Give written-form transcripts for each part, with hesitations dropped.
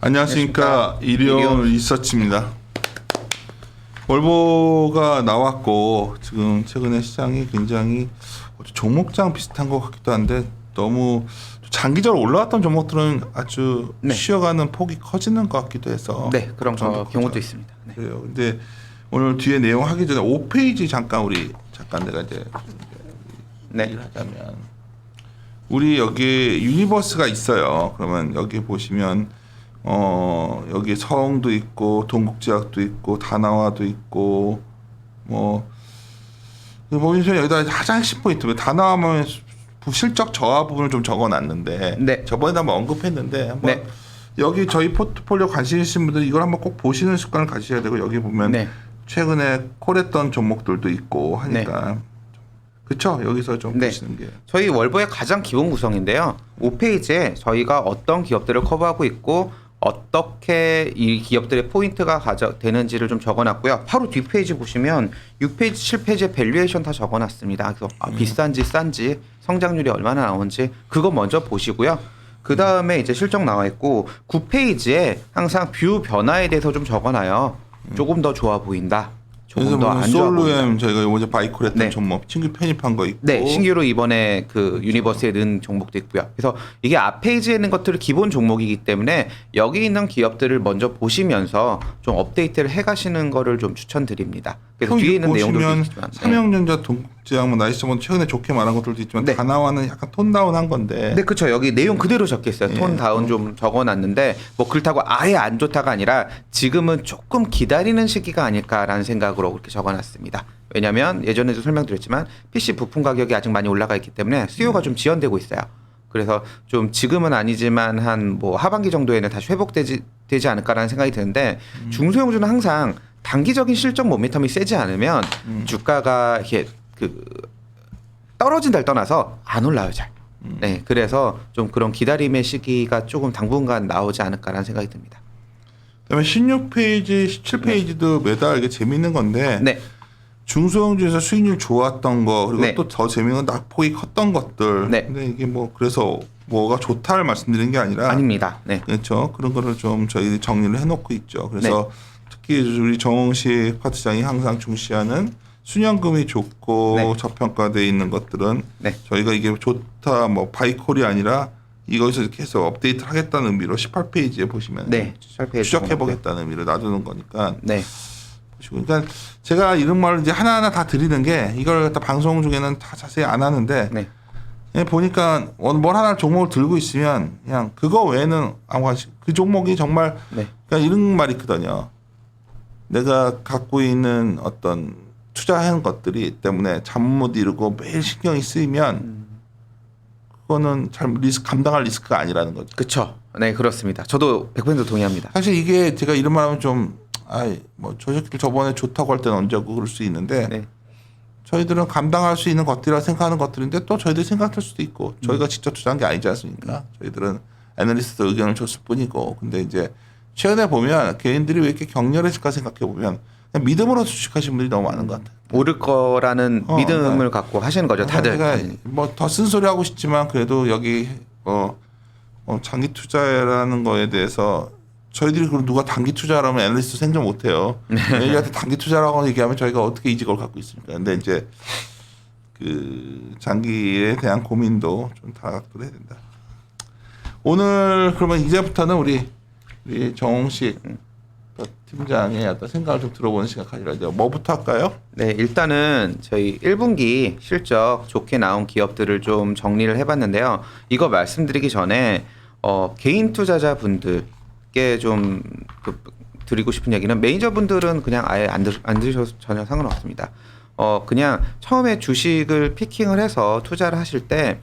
안녕하십니까. 일용 리서치입니다. 월보가 나왔고 지금 최근에 시장이 굉장히 종목장 비슷한 것 같기도 한데 너무 장기적으로 올라왔던 종목들은 아주 쉬어가는 폭이 커지는 것 같기도 해서 그런 경우도 있습니다. 네. 그래요. 근데 오늘 뒤에 내용 하기 전에 5페이지 잠깐 내가 이제 얘기를 하자면 우리 여기 유니버스가 있어요. 그러면 여기 보시면 여기 서흥도 있고 동국제약도 있고 다나와도 있고 뭐 보시면 여기다 가장 핵심 포인트 다나와면 실적 저하 부분을 좀 적어놨는데 저번에도 한번 언급했는데 한번 여기 저희 포트폴리오 관심 있으신 분들 이걸 한번 꼭 보시는 습관을 가지셔야 되고 여기 보면 최근에 콜했던 종목들도 있고 하니까 그렇죠. 여기서 좀 보시는 게 저희 월보의 가장 기본 구성인데요. 5페이지에 저희가 어떤 기업들을 커버하고 있고 어떻게 이 기업들의 포인트가 되는지를 좀 적어놨고요. 바로 뒷페이지 보시면 6페이지, 7페이지에 밸류에이션 다 적어놨습니다. 그래서 비싼지 싼지 성장률이 얼마나 나오는지 그거 먼저 보시고요. 그 다음에 이제 실적 나와 있고 9페이지에 항상 뷰 변화에 대해서 좀 적어놔요. 조금 더 좋아 보인다. 조금 더 안 좋아 보인다. 솔루엠 저희가 이번에 바이콜 했던 종목 신규 편입한 거 있고 신규로 이번에 그 유니버스에 넣은 종목도 있고요. 그래서 이게 앞페이지에 있는 것들은 기본 종목이기 때문에 여기 있는 기업들을 먼저 보시면서 좀 업데이트를 해가시는 거를 좀 추천드립니다. 그래서 뒤에 있는 내용들도 있지만 삼성전자, 동국제약, 뭐 나이스몬 최근에 좋게 말한 것들도 있지만 다나와는 약간 톤 다운한 건데. 그렇죠. 여기 내용 그대로 적혀 있어요. 톤 다운 좀 적어놨는데 뭐 그렇다고 아예 안 좋다가 아니라 지금은 조금 기다리는 시기가 아닐까라는 생각으로 그렇게 적어놨습니다. 왜냐하면 예전에도 설명드렸지만 PC 부품 가격이 아직 많이 올라가 있기 때문에 수요가 좀 지연되고 있어요. 그래서 좀 지금은 아니지만 한 뭐 하반기 정도에는 다시 회복되지 않을까라는 생각이 드는데 중소형주는 항상 단기적인 실적 모멘텀이 세지 않으면 주가가 이렇게 떨어진다를 떠나서 안 올라요 잘. 그래서 좀 그런 기다림의 시기가 조금 당분간 나오지 않을까라는 생각이 듭니다. 그다음에 16페이지, 17페이지도 매달 이게 재밌는 건데 중소형주에서 수익률 좋았던 거 그리고 또 더 재밌는 건 낙폭이 컸던 것들. 근데 이게 뭐 그래서 뭐가 좋다를 말씀드리는 게 아니라 아닙니다. 그렇죠. 그런 거를 좀 저희 정리를 해놓고 있죠. 그래서 특히 우리 정홍식 파트장이 항상 중시하는 수년금이 좋고 저평가되어 있는 것들은 저희가 이게 좋다 뭐 바이콜이 아니라 이거에서 이렇게 해서 업데이트를 하겠다는 의미로 18페이지에 보시면 추적해보겠다는 의미로 놔두는 거니까 보시고 그러니까 제가 이런 말을 이제 하나하나 다 드리는 게 이걸 갖다 방송 중에는 다 자세히 안 하는데 그냥 보니까 뭘 하나 종목을 들고 있으면 그냥 그거 외에는 아무거나 그 종목이 정말 그러니까 이런 말이 있거든요. 내가 갖고 있는 어떤 투자한 것들이 때문에 잠 못 이루고 매일 신경이 쓰이면 그거는 잘 감당할 리스크가 아니라는 거죠. 그렇죠. 네, 그렇습니다. 저도 100% 동의합니다. 사실 이게 제가 이런 말하면 좀 뭐 저 새끼들 저번에 좋다고 할 때는 언제고 그럴 수 있는데 저희들은 감당할 수 있는 것들이라 생각하는 것들인데 또 저희들이 생각할 수도 있고 저희가 직접 투자한 게 아니지 않습니까? 저희들은 애널리스트 의견을 줬을 뿐이고 근데 이제 최근에 보면 개인들이 왜 이렇게 격렬해질까 생각해 보면 그냥 믿음으로 주식하시는 분들이 너무 많은 것 같아요. 오를 거라는 믿음을 갖고 하시는 거죠, 다들. 제가 뭐 더 쓴소리 하고 싶지만 그래도 여기 장기 투자라는 거에 대해서 저희들이 그럼 누가 단기 투자라면 애널리스트 생존 못 해요. 얘한테 단기 투자라고 얘기하면 저희가 어떻게 이직을 갖고 있습니까? 근데 이제 그 장기에 대한 고민도 좀 다각도로 해야 된다. 오늘 그러면 이제부터는 우리 정홍식 팀장의 어떤 생각을 좀 들어보는 시간 가지려죠. 뭐부터 할까요? 일단은 저희 1분기 실적 좋게 나온 기업들을 좀 정리를 해봤는데요. 이거 말씀드리기 전에 개인 투자자분들께 좀 드리고 싶은 얘기는 매니저분들은 그냥 아예 안 들으셔도 전혀 상관없습니다. 그냥 처음에 주식을 피킹을 해서 투자를 하실 때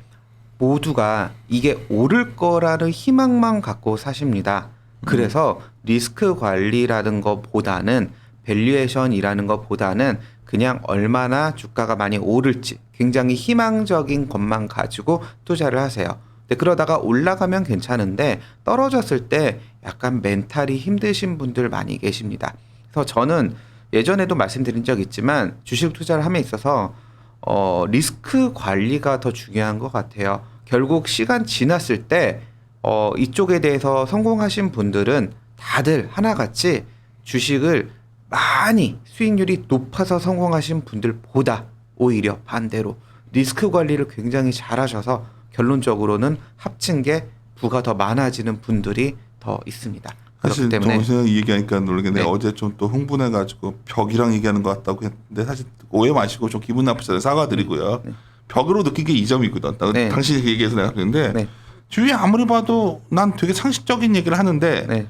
모두가 이게 오를 거라는 희망만 갖고 사십니다. 그래서 리스크 관리라는 것보다는 밸류에이션이라는 것보다는 그냥 얼마나 주가가 많이 오를지 굉장히 희망적인 것만 가지고 투자를 하세요. 근데 그러다가 올라가면 괜찮은데 떨어졌을 때 약간 멘탈이 힘드신 분들 많이 계십니다. 그래서 저는 예전에도 말씀드린 적 있지만 주식 투자를 함에 있어서 리스크 관리가 더 중요한 것 같아요. 결국 시간 지났을 때 이쪽에 대해서 성공하신 분들은 다들 하나같이 주식을 많이 수익률이 높아서 성공하신 분들보다 오히려 반대로 리스크 관리를 굉장히 잘하셔서 결론적으로는 합친 게 부가 더 많아지는 분들이 더 있습니다. 사실 정신이 이 얘기하니까 놀라게 네. 내가 어제 좀 또 흥분해가지고 벽이랑 얘기하는 것 같다고 했는데 사실 오해 마시고 좀 기분 나쁘잖아요. 사과드리고요. 네. 벽으로 느낀 게 이 점이거든. 네. 당신이 그 얘기해서 내가 그랬는데 네. 주위에 아무리 봐도 난 되게 상식적인 얘기를 하는데 네.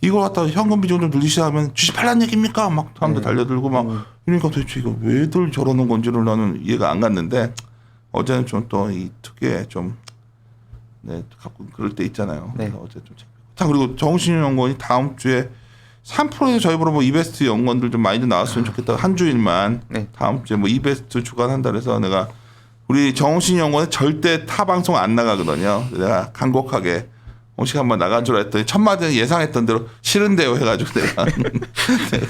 이걸 갖다가 현금 비중 좀 늘리시다 하면 주식 팔란 얘기입니까? 막 사람들 달려들고 막 그러니까 도대체 이거 왜들 저러는 건지를 나는 이해가 안 갔는데 어제는 좀 또 이 특유의 좀 가끔 그럴 때 있잖아요. 네. 그래서 어제 좀 자 그리고 정신연구원이 다음 주에 3%에서 저희 보러 뭐 이베스트 연구원들 좀 많이 좀 나왔으면 좋겠다. 한 주일만 네. 다음 주에 뭐 이베스트 주관한다 그래서 내가 우리 정신연구원에 절대 타 방송 안 나가거든요. 내가 간곡하게 홍식 한번 나가주라 했더니 첫 마디는 예상했던 대로 싫은데요 해가지고 내가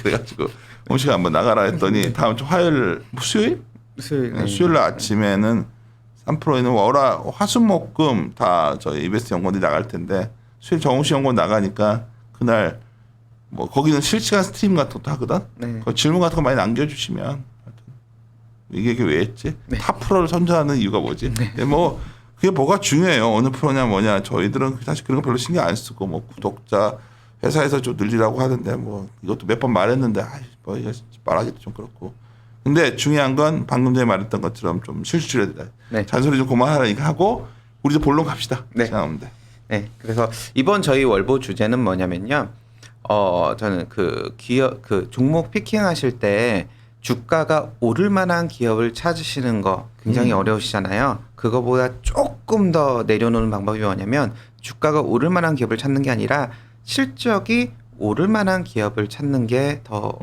그래가지고 홍식 한번 나가라 했더니 다음 주 화요일 수요일? 수요일 날 아침에는 3%에는 화수목금 다 저희 이베스트 연구원이 나갈 텐데 수요일 정우씨 연구원 나가니까 그날 뭐 거기는 실시간 스트림 같은 것도 하거든. 네. 그 질문 같은 거 많이 남겨주시면 이게 왜 했지? 타 프로를 선전하는 이유가 뭐지? 뭐 그게 뭐가 중요해요. 어느 프로냐 뭐냐. 저희들은 사실 그런 거 별로 신경 안 쓰고 뭐 구독자 회사에서 좀 늘리라고 하는데 뭐 이것도 몇 번 말했는데 뭐 이거 말하기도 좀 그렇고. 근데 중요한 건 방금 전에 말했던 것처럼 좀 실수를 잔소리 좀 그만하라니까 하고 우리도 본론 갑시다. 네. 생각합니다. 네. 그래서 이번 저희 월보 주제는 뭐냐면요. 저는 그 종목 피킹하실 때 주가가 오를 만한 기업을 찾으시는 거 굉장히 어려우시잖아요. 그거보다 조금 더 내려놓는 방법이 뭐냐면 주가가 오를 만한 기업을 찾는 게 아니라 실적이 오를 만한 기업을 찾는 게 더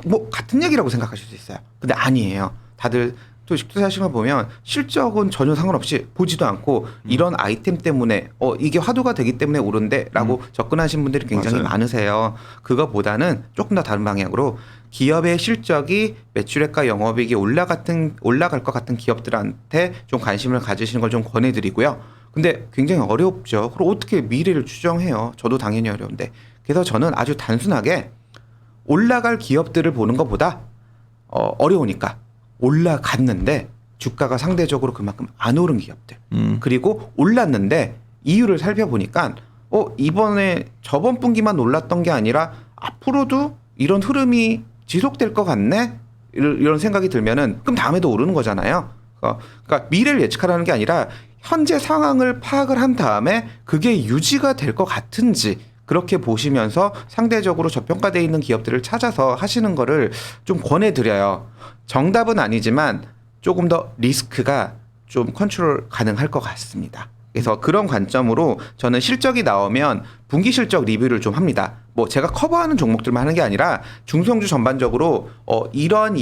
뭐 같은 얘기라고 생각하실 수 있어요. 근데 아니에요. 다들 또 투자하시는 거 보면 실적은 전혀 상관없이 보지도 않고 이런 아이템 때문에 이게 화두가 되기 때문에 오른데라고 접근하신 분들이 굉장히 맞아요. 많으세요. 그거보다는 조금 더 다른 방향으로 기업의 실적이 매출액과 영업이익이 올라갈 것 같은 기업들한테 좀 관심을 가지시는 걸 좀 권해드리고요. 근데 굉장히 어렵죠. 그럼 어떻게 미래를 추정해요? 저도 당연히 어려운데. 그래서 저는 아주 단순하게 올라갈 기업들을 보는 것보다 어려우니까 올라갔는데 주가가 상대적으로 그만큼 안 오른 기업들 그리고 올랐는데 이유를 살펴보니까 이번에 저번 분기만 올랐던 게 아니라 앞으로도 이런 흐름이 지속될 것 같네 이런 생각이 들면은 그럼 다음에도 오르는 거잖아요. 그러니까 미래를 예측하라는 게 아니라 현재 상황을 파악을 한 다음에 그게 유지가 될 것 같은지 그렇게 보시면서 상대적으로 저평가되어 있는 기업들을 찾아서 하시는 거를 좀 권해드려요. 정답은 아니지만 조금 더 리스크가 좀 컨트롤 가능할 것 같습니다. 그래서 그런 관점으로 저는 실적이 나오면 분기 실적 리뷰를 좀 합니다. 뭐 제가 커버하는 종목들만 하는 게 아니라 중성주 전반적으로 이러한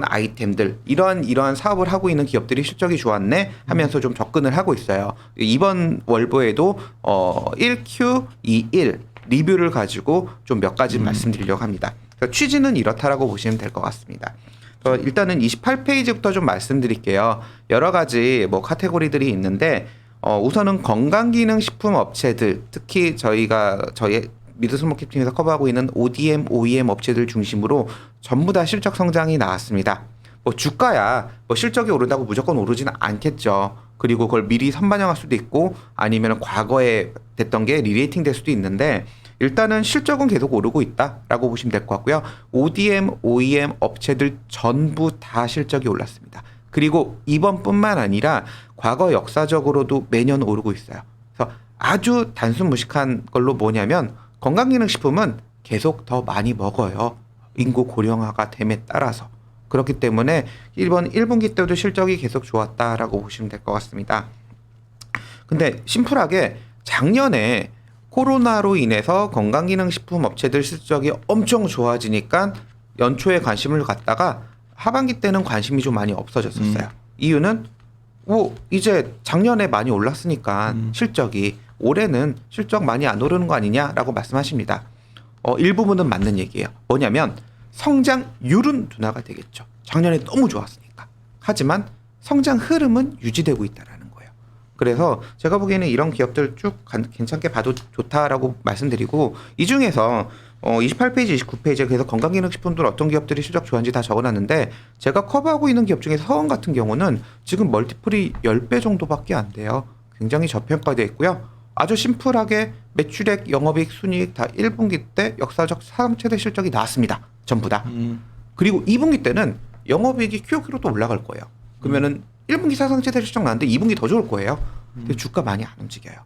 아이템들, 이러한 사업을 하고 있는 기업들이 실적이 좋았네 하면서 좀 접근을 하고 있어요. 이번 월보에도 1Q21 리뷰를 가지고 좀 몇 가지 말씀드리려고 합니다. 그러니까 취지는 이렇다라고 보시면 될 것 같습니다. 일단은 28페이지부터 좀 말씀드릴게요. 여러 가지 뭐 카테고리들이 있는데 우선은 건강기능식품 업체들, 특히 저희 미드스몰캡팅에서 커버하고 있는 ODM, OEM 업체들 중심으로 전부 다 실적 성장이 나왔습니다. 뭐 주가야 뭐 실적이 오른다고 무조건 오르지는 않겠죠. 그리고 그걸 미리 선반영할 수도 있고 아니면 과거에 됐던 게 리레이팅 될 수도 있는데 일단은 실적은 계속 오르고 있다라고 보시면 될 것 같고요. ODM, OEM 업체들 전부 다 실적이 올랐습니다. 그리고 이번뿐만 아니라 과거 역사적으로도 매년 오르고 있어요. 그래서 아주 단순 무식한 걸로 뭐냐면 건강기능식품은 계속 더 많이 먹어요. 인구 고령화가 됨에 따라서. 그렇기 때문에 이번 1분기 때도 실적이 계속 좋았다라고 보시면 될 것 같습니다. 근데 심플하게 작년에 코로나로 인해서 건강기능식품 업체들 실적이 엄청 좋아지니까 연초에 관심을 갖다가 하반기 때는 관심이 좀 많이 없어졌었어요. 이유는 이제 작년에 많이 올랐으니까 실적이 올해는 실적 많이 안 오르는 거 아니냐라고 말씀하십니다. 일부분은 맞는 얘기예요. 뭐냐면 성장률은 둔화가 되겠죠. 작년에 너무 좋았으니까. 하지만 성장 흐름은 유지되고 있다라는 거예요. 그래서 제가 보기에는 이런 기업들 쭉 괜찮게 봐도 좋다라고 말씀드리고 이 중에서 28페이지, 29페이지에 그래서 건강기능식품들 어떤 기업들이 실적 좋아하는지 다 적어놨는데 제가 커버하고 있는 기업 중에서 서원 같은 경우는 지금 멀티플이 10배 정도밖에 안 돼요. 굉장히 저평가되어 있고요. 아주 심플하게 매출액, 영업이익, 순이익 다 1분기 때 역사적 사상 최대 실적이 나왔습니다. 전부 다. 그리고 2분기 때는 영업이익이 QOQ로 또 올라갈 거예요. 그러면은 1분기 사상 최대 실적 나왔는데 2분기 더 좋을 거예요. 근데 주가 많이 안 움직여요.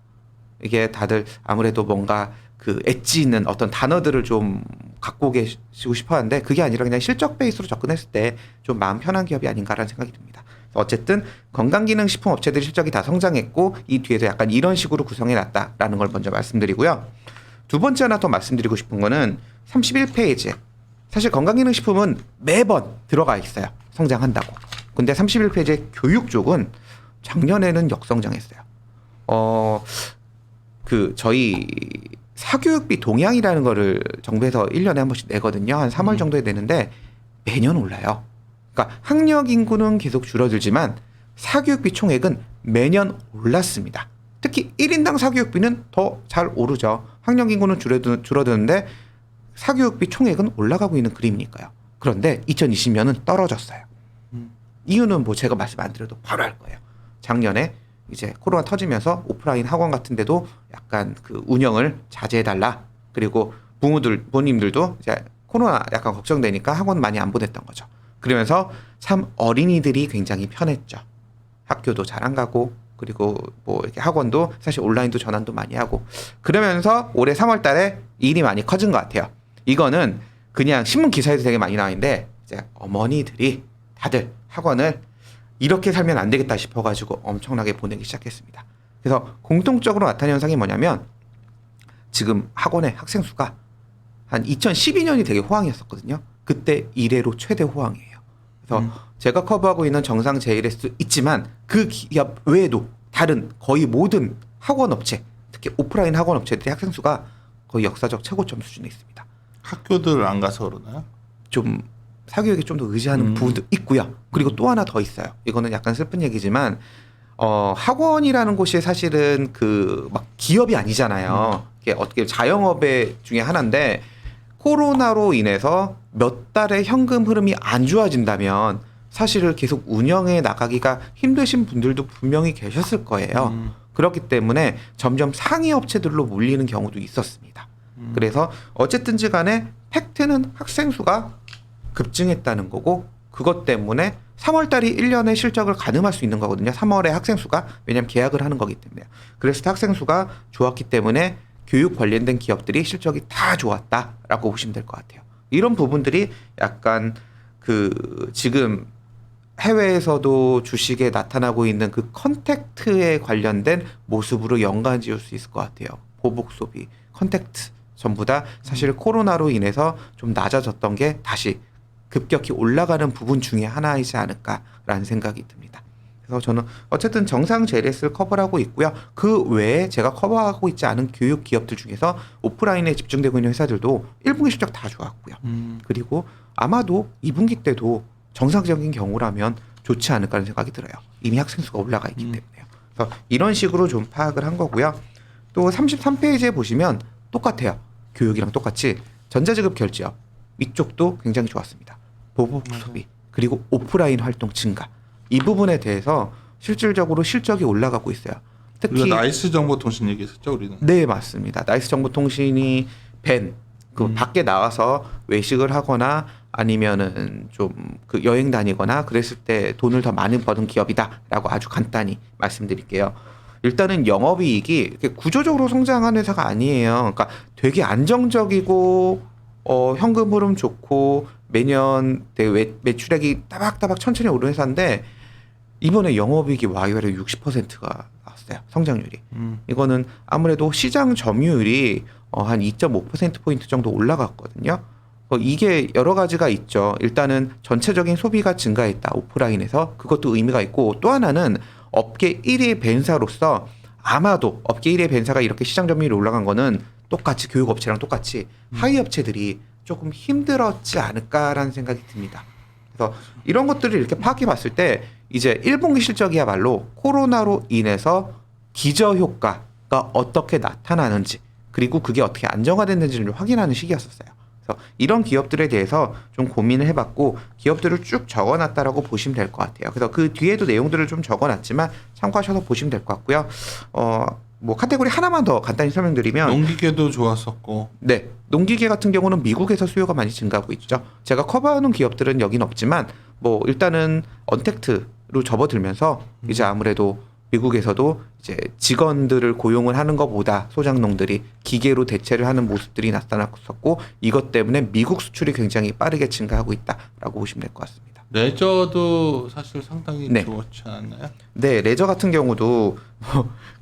이게 다들 아무래도 뭔가 그 엣지 있는 어떤 단어들을 좀 갖고 계시고 싶어 하는데 그게 아니라 그냥 실적 베이스로 접근했을 때 좀 마음 편한 기업이 아닌가라는 생각이 듭니다. 어쨌든 건강기능식품 업체들이 실적이 다 성장했고 이 뒤에서 약간 이런 식으로 구성해 놨다라는 걸 먼저 말씀드리고요. 두 번째 하나 더 말씀드리고 싶은 거는 31페이지에 사실 건강기능식품은 매번 들어가 있어요. 성장한다고. 근데 31페이지의 교육 쪽은 작년에는 역성장했어요. 저희 사교육비 동향이라는 거를 정부에서 1년에 한 번씩 내거든요. 한 3월 정도에 내는데 매년 올라요. 그러니까 학력 인구는 계속 줄어들지만 사교육비 총액은 매년 올랐습니다. 특히 1인당 사교육비는 더 잘 오르죠. 학력 인구는 줄어드는데 사교육비 총액은 올라가고 있는 그림이니까요. 그런데 2020년은 떨어졌어요. 이유는 뭐 제가 말씀 안 드려도 바로 알 거예요. 작년에 이제 코로나 터지면서 오프라인 학원 같은 데도 약간 그 운영을 자제해달라. 그리고 부모님들도 이제 코로나 약간 걱정되니까 학원 많이 안 보냈던 거죠. 그러면서 참 어린이들이 굉장히 편했죠. 학교도 잘 안 가고 그리고 뭐 이렇게 학원도 사실 온라인도 전환도 많이 하고 그러면서 올해 3월 달에 일이 많이 커진 것 같아요. 이거는 그냥 신문 기사에도 되게 많이 나와있는데 이제 어머니들이 다들 학원을 이렇게 살면 안 되겠다 싶어가지고 엄청나게 보내기 시작했습니다. 그래서 공통적으로 나타나는 현상이 뭐냐면 지금 학원의 학생 수가 한 2012년이 되게 호황이었었거든요. 그때 이래로 최대 호황이에요. 그래서 제가 커버하고 있는 정상 JLS 있지만 그 기업 외에도 다른 거의 모든 학원 업체, 특히 오프라인 학원 업체들의 학생 수가 거의 역사적 최고점 수준에 있습니다. 학교들 안 가서 그러나요? 좀 사교육에 좀 더 의지하는 부분도 있고요. 그리고 또 하나 더 있어요. 이거는 약간 슬픈 얘기지만 학원이라는 곳이 사실은 그 막 기업이 아니잖아요. 이게 어떻게 자영업의 중에 하나인데 코로나로 인해서 몇 달의 현금 흐름이 안 좋아진다면 사실을 계속 운영해 나가기가 힘드신 분들도 분명히 계셨을 거예요. 그렇기 때문에 점점 상위 업체들로 몰리는 경우도 있었습니다. 그래서 어쨌든지 간에 팩트는 학생 수가 급증했다는 거고 그것 때문에 3월 달이 1년의 실적을 가늠할 수 있는 거거든요. 3월에 학생 수가 왜냐하면 계약을 하는 거기 때문에. 그래서 학생 수가 좋았기 때문에 교육 관련된 기업들이 실적이 다 좋았다라고 보시면 될 것 같아요. 이런 부분들이 약간 그 지금 해외에서도 주식에 나타나고 있는 그 컨택트에 관련된 모습으로 연관 지을 수 있을 것 같아요. 보복 소비, 컨택트 전부 다 사실 코로나로 인해서 좀 낮아졌던 게 다시 급격히 올라가는 부분 중에 하나이지 않을까라는 생각이 듭니다. 그래서 저는 어쨌든 정상 JLS를 커버하고 있고요. 그 외에 제가 커버하고 있지 않은 교육 기업들 중에서 오프라인에 집중되고 있는 회사들도 1분기 실적 다 좋았고요. 그리고 아마도 2분기 때도 정상적인 경우라면 좋지 않을까라는 생각이 들어요. 이미 학생 수가 올라가 있기 때문에요. 그래서 이런 식으로 좀 파악을 한 거고요. 또 33페이지에 보시면 똑같아요. 교육이랑 똑같이 전자지급 결제업 이쪽도 굉장히 좋았습니다. 보복 소비 그리고 오프라인 활동 증가 이 부분에 대해서 실질적으로 실적이 올라가고 있어요. 특히 나이스 정보통신 얘기했었죠 우리는. 네 맞습니다. 나이스 정보통신이 밖에 나와서 외식을 하거나 아니면은 좀 그 여행 다니거나 그랬을 때 돈을 더 많이 버는 기업이다라고 아주 간단히 말씀드릴게요. 일단은 영업이익이 이렇게 구조적으로 성장한 회사가 아니에요. 그러니까 되게 안정적이고 현금 흐름 좋고 매년 되게 매출액이 따박따박 천천히 오르는 회사인데 이번에 영업이익이 와이어리 60%가 나왔어요. 성장률이. 이거는 아무래도 시장 점유율이 한 2.5%포인트 정도 올라갔거든요. 이게 여러 가지가 있죠. 일단은 전체적인 소비가 증가했다. 오프라인에서. 그것도 의미가 있고 또 하나는 업계 1위 벤사로서 아마도 업계 1위 벤사가 이렇게 시장 점유율이 올라간 거는 똑같이 교육업체랑 똑같이 하위 업체들이 조금 힘들었지 않을까라는 생각이 듭니다. 그래서 이런 것들을 이렇게 파악해 봤을 때 이제 1분기 실적이야말로 코로나로 인해서 기저 효과가 어떻게 나타나는지 그리고 그게 어떻게 안정화됐는지를 확인하는 시기였었어요. 그래서 이런 기업들에 대해서 좀 고민을 해봤고 기업들을 쭉 적어놨다라고 보시면 될 것 같아요. 그래서 그 뒤에도 내용들을 좀 적어놨지만 참고하셔서 보시면 될 것 같고요. 뭐 카테고리 하나만 더 간단히 설명드리면 농기계도 좋았었고. 네, 농기계 같은 경우는 미국에서 수요가 많이 증가하고 있죠. 제가 커버하는 기업들은 여긴 없지만 뭐 일단은 언택트로 접어들면서 이제 아무래도 미국에서도 이제 직원들을 고용을 하는 것보다 소장농들이 기계로 대체를 하는 모습들이 나타났었고 이것 때문에 미국 수출이 굉장히 빠르게 증가하고 있다라고 보시면 될 것 같습니다. 레저도 사실 상당히 네. 좋지 않았나요? 네, 레저 같은 경우도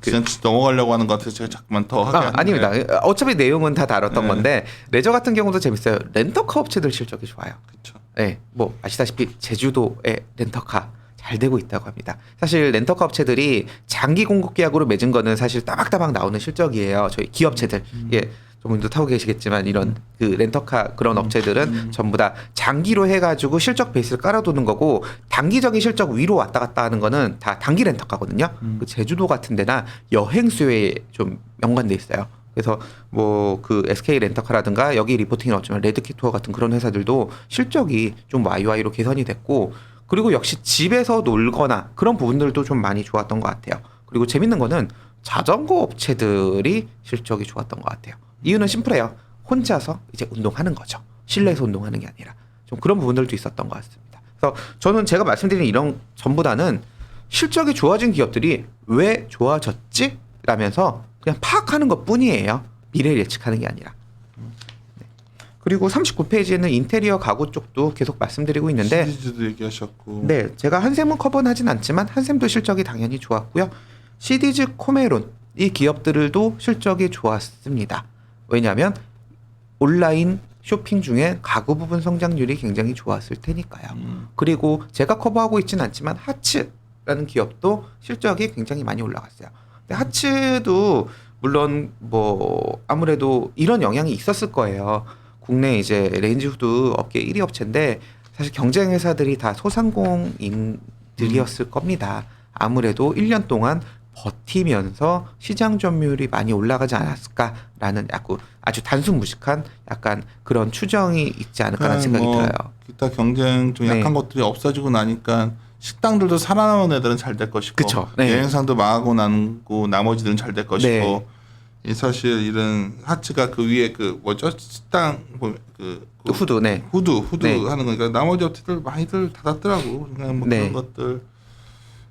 그냥 넘어가려고 하는 것 같아서 제가 자꾸만 더 하게 하는데. 아닙니다. 어차피 내용은 다 다뤘던 네. 건데 레저 같은 경우도 재밌어요. 렌터카 업체들 실적이 좋아요. 그렇죠. 네, 뭐 아시다시피 제주도의 렌터카 잘 되고 있다고 합니다. 사실 렌터카 업체들이 장기 공급 계약으로 맺은 거는 사실 따박따박 나오는 실적이에요. 저희 기업체들, 예, 저분도 타고 계시겠지만 이런 그 렌터카 그런 업체들은 전부 다 장기로 해가지고 실적 베이스를 깔아두는 거고 단기적인 실적 위로 왔다 갔다 하는 거는 다 단기 렌터카거든요. 그 제주도 같은 데나 여행 수요에 좀 연관돼 있어요. 그래서 뭐 그 SK 렌터카라든가 여기 리포팅은 없지만 레드키 투어 같은 그런 회사들도 실적이 좀 YY로 개선이 됐고 그리고 역시 집에서 놀거나 그런 부분들도 좀 많이 좋았던 것 같아요. 그리고 재밌는 거는 자전거 업체들이 실적이 좋았던 것 같아요. 이유는 심플해요. 혼자서 이제 운동하는 거죠. 실내에서 운동하는 게 아니라 좀 그런 부분들도 있었던 것 같습니다. 그래서 저는 제가 말씀드린 이런 전보다는 실적이 좋아진 기업들이 왜 좋아졌지? 라면서 그냥 파악하는 것 뿐이에요. 미래를 예측하는 게 아니라. 네. 그리고 39페이지에는 인테리어 가구 쪽도 계속 말씀드리고 있는데 시리즈도 얘기하셨고. 네, 제가 한샘은 커버는 하진 않지만 한샘도 실적이 당연히 좋았고요. 시디즈 코메론 이 기업들도 실적이 좋았습니다. 왜냐하면 온라인 쇼핑 중에 가구 부분 성장률이 굉장히 좋았을 테니까요. 그리고 제가 커버하고 있지는 않지만 하츠라는 기업도 실적이 굉장히 많이 올라갔어요. 근데 하츠도 물론 뭐 아무래도 이런 영향이 있었을 거예요. 국내 이제 레인지 후드 업계 1위 업체인데 사실 경쟁 회사들이 다 소상공인들이었을 겁니다. 아무래도 1년 동안 버티면서 시장 점유율이 많이 올라가지 않았을까라는 아주 단순무식한 약간 그런 추정이 있지 않을까라는 생각이 들어요. 기타 경쟁 좀 약한 네. 것들이 없어지고 나니까 식당들도 살아남은 애들은 잘 될 것이고 그쵸. 네. 여행사도 망하고 나고 나머지들은 잘 될 것이고 네. 이 사실 이런 하츠가 그 위에 그 뭐죠 식당 그 후드, 네. 후드 네. 하는 거니까 나머지 업체들 많이들 닫았더라고. 그냥 뭐 네.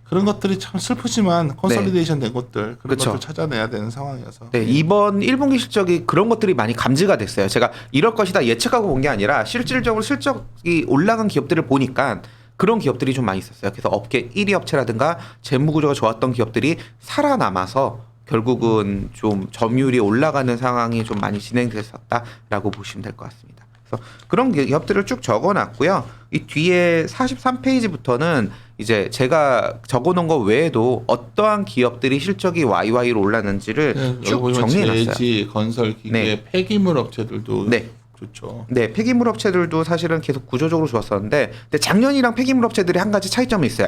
그런 것들이 참 슬프지만 컨설리데이션 된 것들 그런 그쵸. 것들 찾아내야 되는 상황이어서. 네, 이번 1분기 실적이 그런 것들이 많이 감지가 됐어요. 제가 이럴 것이다 예측하고 본 게 아니라 실질적으로 실적이 올라간 기업들을 보니까 그런 기업들이 좀 많이 있었어요. 그래서 업계 1위 업체라든가 재무구조가 좋았던 기업들이 살아남아서 결국은 좀 점유율이 올라가는 상황이 좀 많이 진행됐었다라고 보시면 될 것 같습니다. 그래서 그런 기업들을 쭉 적어놨고요. 이 뒤에 43페이지부터는 이제 제가 적어놓은 거 외에도 어떠한 기업들이 실적이 YY로 올랐는지를 쭉 정리해놨어요. 제지, 건설, 기계, 네. 폐기물 업체들도 네. 좋죠. 네, 폐기물 업체들도 사실은 계속 구조적으로 좋았었는데, 근데 작년이랑 폐기물 업체들이 한 가지 차이점이 있어요.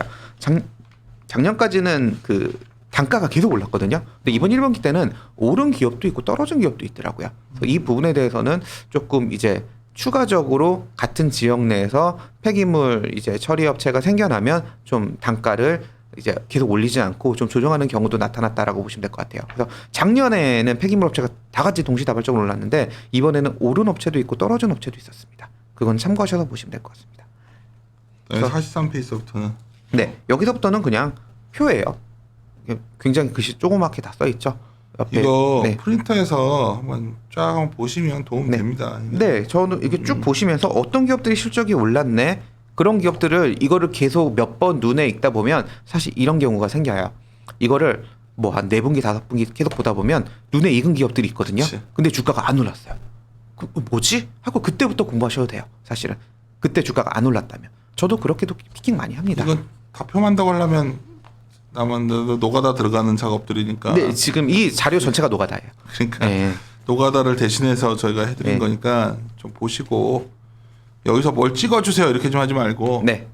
작년까지는 그 단가가 계속 올랐거든요. 근데 이번 1분기 때는 오른 기업도 있고 떨어진 기업도 있더라고요. 그래서 이 부분에 대해서는 조금 이제 추가적으로 같은 지역 내에서 폐기물 이제 처리 업체가 생겨나면 좀 단가를 이제 계속 올리지 않고 좀 조정하는 경우도 나타났다라고 보시면 될 것 같아요. 그래서 작년에는 폐기물 업체가 다 같이 동시다발적으로 올랐는데 이번에는 오른 업체도 있고 떨어진 업체도 있었습니다. 그건 참고하셔서 보시면 될 것 같습니다. 네, 43페이지부터는 네, 여기서부터는 그냥 표예요. 굉장히 글씨 조그맣게 다 써 있죠. 옆에. 이거 네. 프린터에서 한번 쫙 한번 보시면 도움 네. 됩니다. 네, 저는 이게 쭉 보시면서 어떤 기업들이 실적이 올랐네. 그런 기업들을 이거를 계속 몇 번 눈에 익다 보면 사실 이런 경우가 생겨요. 이거를 뭐 한 4분기, 5분기 계속 보다 보면 눈에 익은 기업들이 있거든요. 그치. 근데 주가가 안 올랐어요. 뭐지? 하고 그때부터 공부하셔도 돼요. 사실은. 그때 주가가 안 올랐다면. 저도 그렇게도 피킹 많이 합니다. 이건 다 표만다고 하려면 나만 노가다 들어가는 작업들이니까. 네, 지금 이 자료 전체가 노가다예요. 그러니까 네. 노가다를 대신해서 저희가 해드린 네. 거니까 좀 보시고 여기서 뭘 찍어주세요 이렇게 좀 하지 말고 네.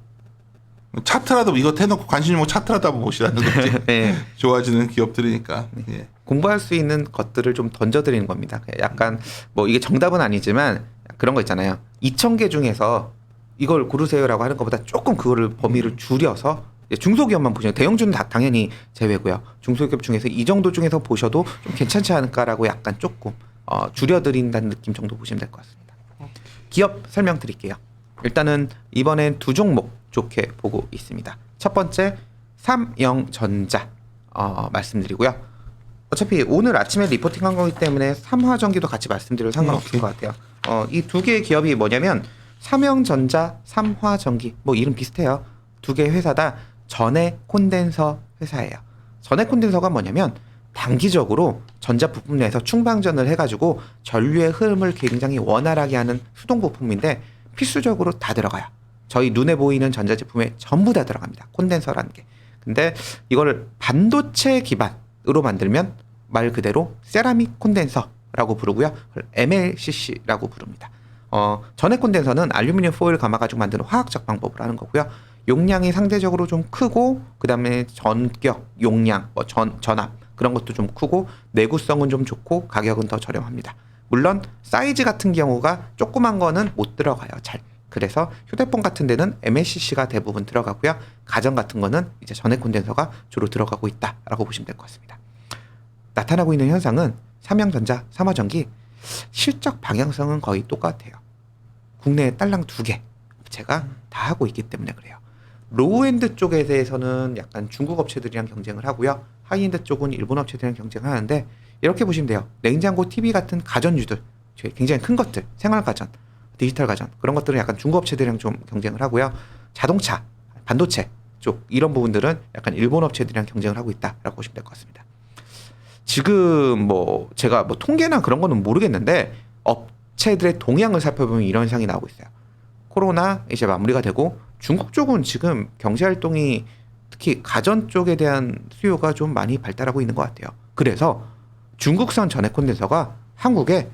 차트라도 이거 해놓고 관심 있는 차트라도 한번 보시라는 거지. 네. 좋아지는 기업들이니까. 예. 공부할 수 있는 것들을 좀 던져드리는 겁니다. 약간 뭐 이게 정답은 아니지만 그런 거 있잖아요. 2,000개 중에서 이걸 고르세요라고 하는 것보다 조금 그거를 범위를 줄여서 중소기업만 보시면 대형주는 다 당연히 제외고요. 중소기업 중에서 이 정도 중에서 보셔도 좀 괜찮지 않을까라고 약간 조금 줄여드린다는 느낌 정도 보시면 될 것 같습니다. 기업 설명드릴게요. 일단은 이번엔 두 종목 좋게 보고 있습니다. 첫 번째 삼영전자 말씀드리고요. 어차피 오늘 아침에 리포팅한 거기 때문에 삼화전기도 같이 말씀드려도 상관없을 것 같아요. 이 두 개의 기업이 뭐냐면 삼영전자, 삼화전기 뭐 이름 비슷해요. 두 개의 회사 다 전해 콘덴서 회사예요. 전해 콘덴서가 뭐냐면 단기적으로 전자 부품 내에서 충방전을 해가지고 전류의 흐름을 굉장히 원활하게 하는 수동 부품인데 필수적으로 다 들어가요. 저희 눈에 보이는 전자제품에 전부 다 들어갑니다. 콘덴서라는 게. 근데 이거를 반도체 기반으로 만들면 말 그대로 세라믹 콘덴서라고 부르고요. MLCC라고 부릅니다. 전해 콘덴서는 알루미늄 포일 감아가지고 만드는 화학적 방법을 하는 거고요. 용량이 상대적으로 좀 크고 그다음에 전격, 용량, 전압 그런 것도 좀 크고 내구성은 좀 좋고 가격은 더 저렴합니다. 물론 사이즈 같은 경우가 조그만 거는 못 들어가요. 잘. 그래서 휴대폰 같은 데는 MLCC가 대부분 들어가고요. 가전 같은 거는 이제 전해 콘덴서가 주로 들어가고 있다라고 보시면 될 것 같습니다. 나타나고 있는 현상은 삼영전자, 삼화전기 실적 방향성은 거의 똑같아요. 국내에 딸랑 2개 업체가 다 하고 있기 때문에 그래요. 로우엔드 쪽에 대해서는 약간 중국 업체들이랑 경쟁을 하고요. 하이엔드 쪽은 일본 업체들이랑 경쟁을 하는데 이렇게 보시면 돼요. 냉장고, TV 같은 가전주들, 굉장히 큰 것들, 생활 가전, 디지털 가전 그런 것들은 약간 중국 업체들이랑 좀 경쟁을 하고요. 자동차, 반도체 쪽 이런 부분들은 약간 일본 업체들이랑 경쟁을 하고 있다라고 보시면 될 것 같습니다. 지금 뭐 제가 뭐 통계나 그런 거는 모르겠는데 업체들의 동향을 살펴보면 이런 현상이 나오고 있어요. 코로나 이제 마무리가 되고 중국 쪽은 지금 경제 활동이 특히 가전 쪽에 대한 수요가 좀 많이 발달하고 있는 것 같아요. 그래서 중국산 전해 콘덴서가 한국에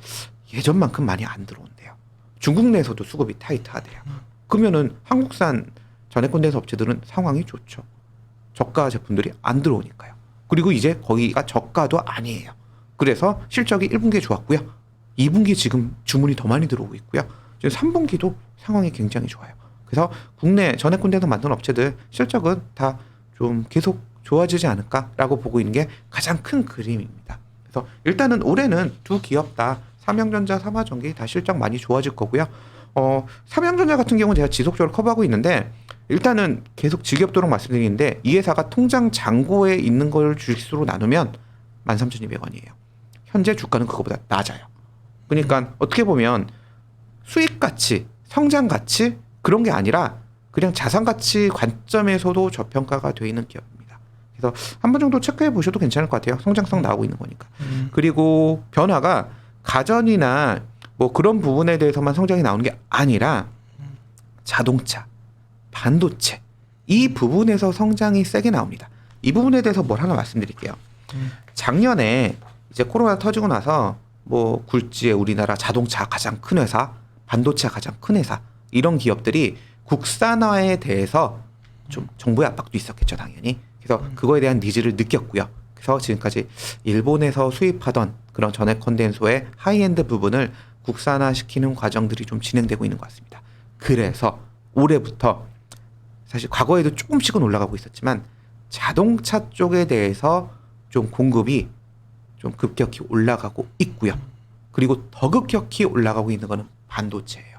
예전만큼 많이 안 들어온대요. 중국 내에서도 수급이 타이트하대요. 그러면은 한국산 전해 콘덴서 업체들은 상황이 좋죠. 저가 제품들이 안 들어오니까요. 그리고 이제 거기가 저가도 아니에요. 그래서 실적이 1분기에 좋았고요. 2분기 지금 주문이 더 많이 들어오고 있고요. 지금 3분기도 상황이 굉장히 좋아요. 그래서 국내 전해 콘덴서 만드는 업체들 실적은 다 좀 계속 좋아지지 않을까라고 보고 있는 게 가장 큰 그림입니다. 그래서 일단은 올해는 두 기업 다 삼영전자, 삼화전기 다 실적 많이 좋아질 거고요. 삼영전자 같은 경우는 제가 지속적으로 커버하고 있는데 일단은 계속 직업도록 말씀드리는데 이 회사가 통장 잔고에 있는 걸 주식수로 나누면 13,200원이에요. 현재 주가는 그거보다 낮아요. 그러니까 어떻게 보면 수익 가치, 성장 가치 그런 게 아니라 그냥 자산 가치 관점에서도 저평가가 돼 있는 기업입니다. 그래서 한 번 정도 체크해 보셔도 괜찮을 것 같아요. 성장성 나오고 있는 거니까. 그리고 변화가 가전이나 뭐 그런 부분에 대해서만 성장이 나오는 게 아니라 자동차, 반도체 이 부분에서 성장이 세게 나옵니다. 이 부분에 대해서 뭘 하나 말씀드릴게요. 작년에 이제 코로나 터지고 나서 뭐 굴지의 우리나라 자동차 가장 큰 회사, 반도체 가장 큰 회사 이런 기업들이 국산화에 대해서 좀 정부의 압박도 있었겠죠, 당연히. 그래서 그거에 대한 니즈를 느꼈고요. 그래서 지금까지 일본에서 수입하던 그런 전해 콘덴서의 하이엔드 부분을 국산화시키는 과정들이 좀 진행되고 있는 것 같습니다. 그래서 올해부터 사실 과거에도 조금씩은 올라가고 있었지만 자동차 쪽에 대해서 좀 공급이 좀 급격히 올라가고 있고요. 그리고 더 급격히 올라가고 있는 거는 반도체예요.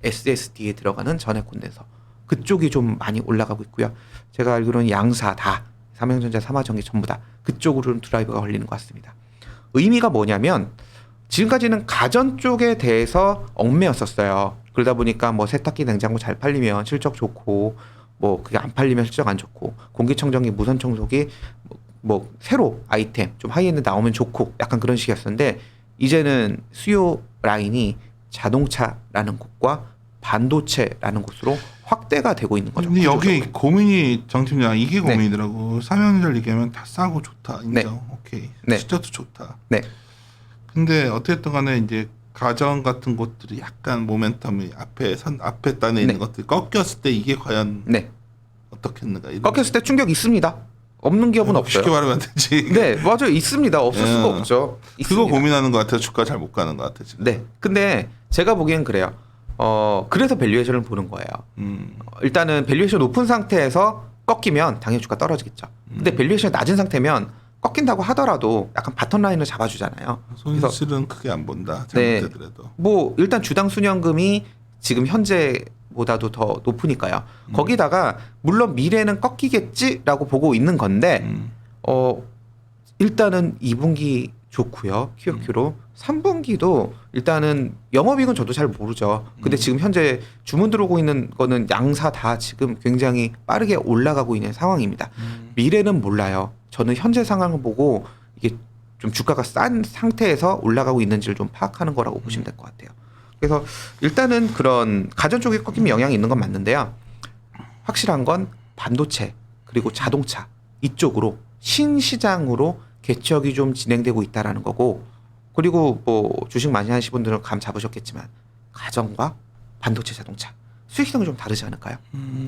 SSD에 들어가는 전해 콘덴서 그쪽이 좀 많이 올라가고 있고요. 제가 알기로는 양사 다 삼영전자, 삼화전기 전부 다 그쪽으로 드라이브가 걸리는 것 같습니다. 의미가 뭐냐면 지금까지는 가전 쪽에 대해서 얽매였었어요. 그러다 보니까 뭐 세탁기, 냉장고 잘 팔리면 실적 좋고 뭐 그게 안 팔리면 실적 안 좋고 공기청정기, 무선 청소기 뭐 새로 아이템 좀 하이엔드 나오면 좋고 약간 그런 식이었었는데 이제는 수요 라인이 자동차라는 곳과 반도체라는 곳으로 확대가 되고 있는 거죠. 근데 여기 고민이 정 팀장 이게 네. 고민이더라고. 삼영전자 얘기하면 다 싸고 좋다. 인정. 네. 오케이. 네. 숫자도 좋다. 네. 근데 어쨌든 간에 이제 가전 같은 것들이 약간 모멘텀이 앞에 단에 있는 네. 것들이 꺾였을 때 이게 과연 네. 어떻겠는가. 이런 꺾였을 때 충격 있습니다. 없는 기업은 없어요. 쉽게 말하면 되지. 네, 맞아요. 있습니다. 없을 수가 없죠. 그거 있습니다. 고민하는 것 같아요. 주가 잘 못 가는 것 같아요. 지금. 네. 근데 제가 보기엔 그래요. 그래서 밸류에이션을 보는 거예요. 일단은 밸류에이션 높은 상태에서 꺾이면 당연히 주가 떨어지겠죠. 근데 밸류에이션이 낮은 상태면 꺾인다고 하더라도 약간 바텀 라인을 잡아주잖아요. 손실은 크게 안 본다. 네. 잘못되더라도. 뭐 일단 주당 수령금이 지금 현재보다도 더 높으니까요. 거기다가 물론 미래는 꺾이겠지라고 보고 있는 건데 일단은 2분기 좋고요. QOQ로 3분기도 일단은 영업이익은 저도 잘 모르죠. 근데 지금 현재 주문 들어오고 있는 거는 양사 다 지금 굉장히 빠르게 올라가고 있는 상황입니다. 미래는 몰라요. 저는 현재 상황을 보고 이게 좀 주가가 싼 상태에서 올라가고 있는지를 좀 파악하는 거라고 보시면 될 것 같아요. 그래서 일단은 그런 가전 쪽에 꺾이면 영향이 있는 건 맞는데요. 확실한 건 반도체 그리고 자동차 이쪽으로 신시장으로 개척이 좀 진행되고 있다라는 거고, 그리고 뭐 주식 많이 하시는 분들은 감 잡으셨겠지만 가전과 반도체 자동차 수익성이 좀 다르지 않을까요?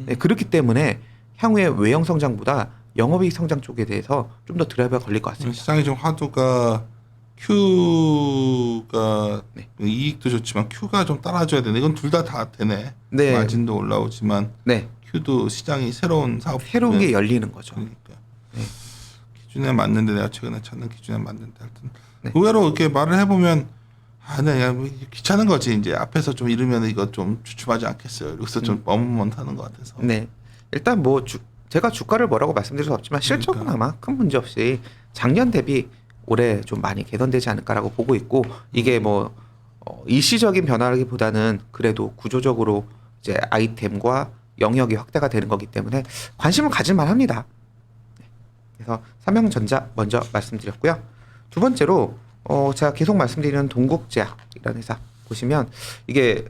네, 그렇기 때문에 향후에 외형 성장보다 영업이익 성장 쪽에 대해서 좀 더 드라이브가 걸릴 것 같습니다. 시장이 좀 화두가 Q가 네. 이익도 좋지만 Q가 좀 따라줘야 되네. 이건 둘 다 되네. 네. 마진도 올라오지만 네, Q도 시장이 새로운 사업 새로운 게 열리는 거죠. 그러니까 네. 기준에 맞는데 내가 최근에 찾는 기준에 맞는데 하여튼 네. 의외로 이렇게 말을 해보면 네, 뭐 귀찮은 거지. 이제 앞에서 좀 이러면 이거 좀 주춤하지 않겠어요. 여기서 좀 머뭇머뭇하는 것 같아서. 네, 일단 뭐 제가 주가를 뭐라고 말씀드릴 수 없지만 실적은 그러니까. 아마 큰 문제 없이 작년 대비 올해 좀 많이 개선되지 않을까라고 보고 있고, 이게 뭐 일시적인 변화라기보다는 그래도 구조적으로 이제 아이템과 영역이 확대가 되는 거기 때문에 관심을 가질만 합니다. 네. 그래서 삼성전자 먼저 말씀드렸고요. 두 번째로 제가 계속 말씀드리는 동국제약이라는 회사 보시면 이게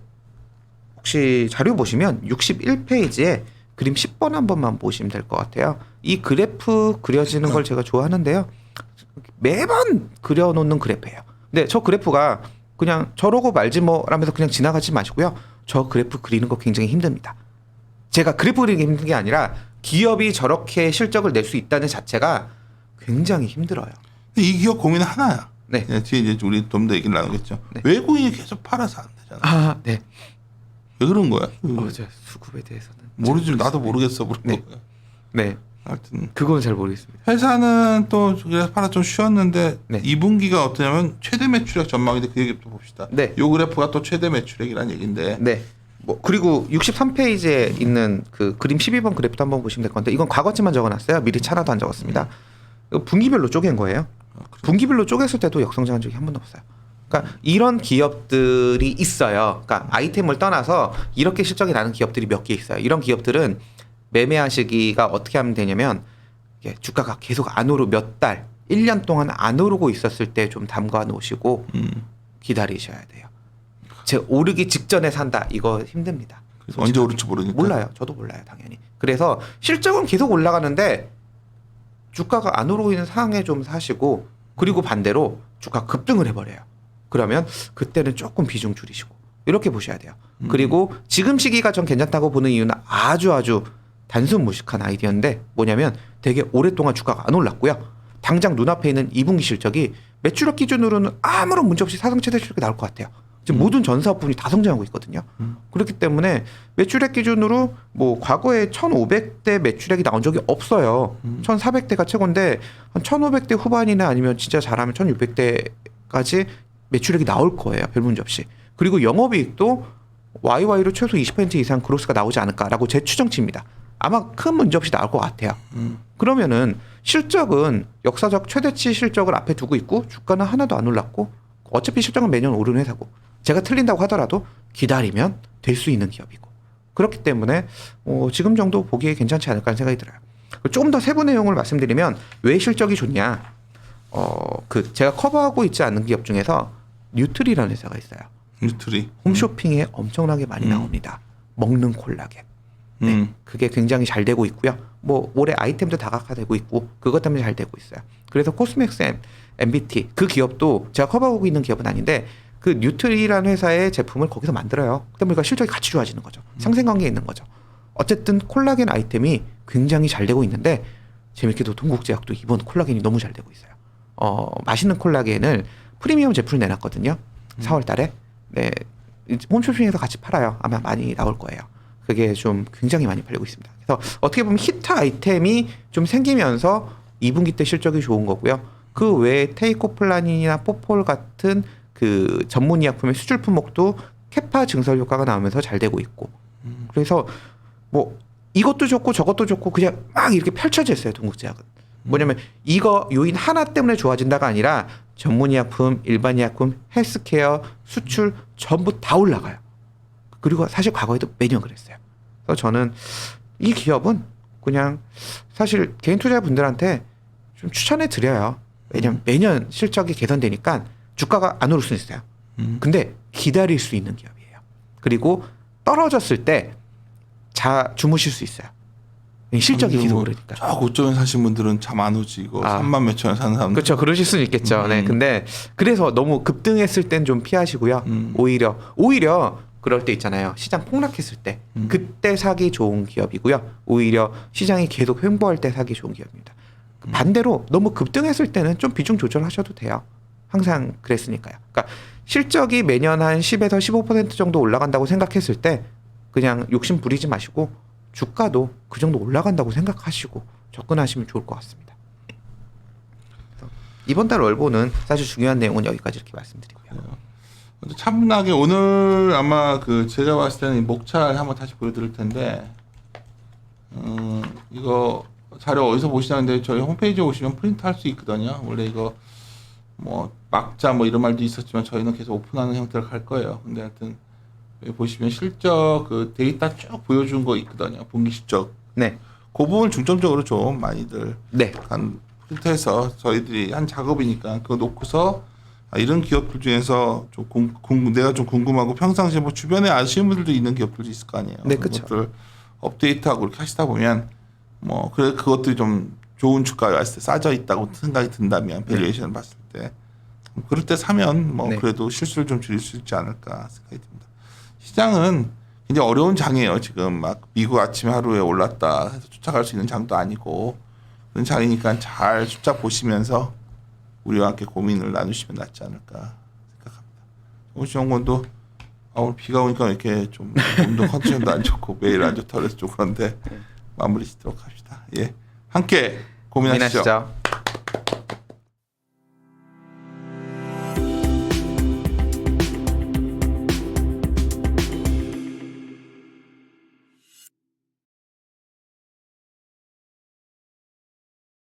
혹시 자료 보시면 61페이지에 그림 10번 한 번만 보시면 될 것 같아요. 이 그래프 그려지는 걸 제가 좋아하는데요. 매번 그려놓는 그래프예요. 근데 저 그래프가 그냥 저러고 말지 뭐 라면서 그냥 지나가지 마시고요. 저 그래프 그리는 거 굉장히 힘듭니다. 제가 그래프 그리는 게 힘든 게 아니라 기업이 저렇게 실적을 낼 수 있다는 자체가 굉장히 힘들어요. 근데 이 기업 고민은 하나야. 네. 뒤에 이제 우리 좀 더 얘기를 나누겠죠. 네. 외국인이 계속 팔아서 안 되잖아. 아, 네. 왜 그런 거야? 맞아요. 수급에 대해서는 모르지. 나도 모르겠어. 그런 네. 거야. 네. 하여튼 그건 잘 모르겠습니다. 회사는 또 그래서 팔아 좀 쉬었는데 네. 2분기가 어떠냐면 최대 매출액 전망인데 그 얘기 또 봅시다. 네. 요 그래프가 또 최대 매출액이라는 얘기인데. 네. 뭐 그리고 63페이지에 있는 그 그림 12번 그래프도 한번 보시면 될 건데, 이건 과거치만 적어놨어요. 미리 차나도 안 적었습니다. 이거 분기별로 쪼갠 거예요. 분기별로 쪼갰을 때도 역성장한 적이 한 번도 없어요. 그러니까 이런 기업들이 있어요. 그러니까 아이템을 떠나서 이렇게 실적이 나는 기업들이 몇 개 있어요. 이런 기업들은 매매하시기가 어떻게 하면 되냐면, 이게 주가가 계속 안 오르 몇 달, 1년 동안 안 오르고 있었을 때 좀 담가 놓으시고 기다리셔야 돼요. 제 오르기 직전에 산다, 이거 힘듭니다. 언제 오를지 모르니까. 몰라요. 저도 몰라요, 당연히. 그래서 실적은 계속 올라가는데 주가가 안 오르고 있는 상황에 좀 사시고, 그리고 반대로 주가 급등을 해버려요. 그러면 그때는 조금 비중 줄이시고 이렇게 보셔야 돼요. 그리고 지금 시기가 전 괜찮다고 보는 이유는 아주 단순 무식한 아이디어인데, 뭐냐면 되게 오랫동안 주가가 안 올랐고요. 당장 눈앞에 있는 2분기 실적이 매출액 기준으로는 아무런 문제 없이 사상 최대 실적이 나올 것 같아요. 지금 모든 전 사업분이 다 성장하고 있거든요. 그렇기 때문에 매출액 기준으로 뭐 과거에 1,500대 매출액이 나온 적이 없어요. 1,400대가 최고인데 한 1,500대 후반이나 아니면 진짜 잘하면 1,600대까지 매출액이 나올 거예요. 별 문제 없이. 그리고 영업이익도 YY로 최소 20% 이상 그로스가 나오지 않을까라고 제 추정치입니다. 아마 큰 문제 없이 나올 것 같아요. 그러면은 실적은 역사적 최대치 실적을 앞에 두고 있고 주가는 하나도 안 올랐고 어차피 실적은 매년 오르는 회사고, 제가 틀린다고 하더라도 기다리면 될 수 있는 기업이고, 그렇기 때문에 지금 정도 보기에 괜찮지 않을까 하는 생각이 들어요. 조금 더 세부 내용을 말씀드리면 왜 실적이 좋냐, 그 제가 커버하고 있지 않는 기업 중에서 뉴트리라는 회사가 있어요. 뉴트리. 홈쇼핑에 엄청나게 많이 나옵니다. 먹는 콜라겐. 네, 그게 굉장히 잘 되고 있고요. 뭐 올해 아이템도 다각화되고 있고 그것 때문에 잘 되고 있어요. 그래서 코스맥스 MBT 그 기업도 제가 커버하고 있는 기업은 아닌데 그 뉴트리라는 회사의 제품을 거기서 만들어요. 그러다 보니까 실적이 같이 좋아지는 거죠. 상생관계에 있는 거죠. 어쨌든 콜라겐 아이템이 굉장히 잘 되고 있는데 재밌게도 동국제약도 이번 콜라겐이 너무 잘 되고 있어요. 맛있는 콜라겐을 프리미엄 제품을 내놨거든요. 4월 달에. 네. 홈쇼핑에서 같이 팔아요. 아마 많이 나올 거예요. 그게 좀 굉장히 많이 팔리고 있습니다. 그래서 어떻게 보면 히트 아이템이 좀 생기면서 2분기 때 실적이 좋은 거고요. 그 외에 테이코플라닌이나 포폴 같은 그 전문 의약품의 수출 품목도 캐파 증설 효과가 나오면서 잘 되고 있고. 그래서 뭐 이것도 좋고 저것도 좋고 그냥 막 이렇게 펼쳐져 있어요. 동국제약은. 뭐냐면 이거 요인 하나 때문에 좋아진다가 아니라 전문 의약품, 일반 의약품, 헬스케어, 수출 전부 다 올라가요. 그리고 사실 과거에도 매년 그랬어요. 그래서 저는 이 기업은 그냥 사실 개인 투자분들한테 좀 추천해 드려요. 왜냐면 매년 실적이 개선되니까 주가가 안 오를 수는 있어요. 근데 기다릴 수 있는 기업이에요. 그리고 떨어졌을 때 주무실 수 있어요. 실적이 계속 오르니까. 저 고점에 사신 분들은 잠 안 오지. 이거 3만 몇천 원 사는 사람들. 그렇죠. 그러실 수는 있겠죠. 네. 근데 그래서 너무 급등했을 땐 좀 피하시고요. 오히려 그럴 때 있잖아요. 시장 폭락했을 때 그때 사기 좋은 기업이고요. 오히려 시장이 계속 횡보할 때 사기 좋은 기업입니다. 반대로 너무 급등했을 때는 좀 비중 조절하셔도 돼요. 항상 그랬으니까요. 그러니까 실적이 매년 한 10에서 15% 정도 올라간다고 생각했을 때 그냥 욕심 부리지 마시고 주가도 그 정도 올라간다고 생각하시고 접근하시면 좋을 것 같습니다. 이번 달 월보는 사실 중요한 내용은 여기까지 이렇게 말씀드리고요. 차분하게 오늘 아마 그 제가 봤을 때는 목차를 한번 다시 보여드릴 텐데 이거 자료 어디서 보시냐는데 저희 홈페이지에 오시면 프린트 할 수 있거든요. 원래 이거 뭐 막자 뭐 이런 말도 있었지만 저희는 계속 오픈하는 형태로 갈 거예요. 근데 하여튼 여기 보시면 실적 그 데이터 쭉 보여준 거 있거든요. 분기 실적. 네. 그 부분 중점적으로 좀 많이들 네. 한 프린트해서 저희들이 한 작업이니까 그거 놓고서 이런 기업들 중에서 좀 내가 좀 궁금하고 평상시에 뭐 주변에 아시는 분들도 있는 기업들도 있을 거 아니에요. 네, 그렇죠. 그것들 업데이트하고 이렇게 하시다 보면 뭐 그것들이 좀 좋은 주가에 왔을 때 싸져 있다고 생각이 든다면 밸류에이션을 봤을 때 그럴 때 사면 뭐 그래도 실수를 좀 줄일 수 있지 않을까 생각이 듭니다. 시장은 굉장히 어려운 장이에요. 지금 막 미국 아침에 하루에 올랐다 해서 쫓아갈 수 있는 장도 아니고 그런 장이니까 잘 숫자 보시면서 우리와 함께 고민을 나누시면 낫지 않을까 생각합니다. 오시정권도 오늘 비가 오니까 이렇게 좀 몸도 컨디션도 안 좋고 매일 안 좋다 그래서 좀 그런데 마무리 짓도록 합시다. 예, 함께 고민하시죠.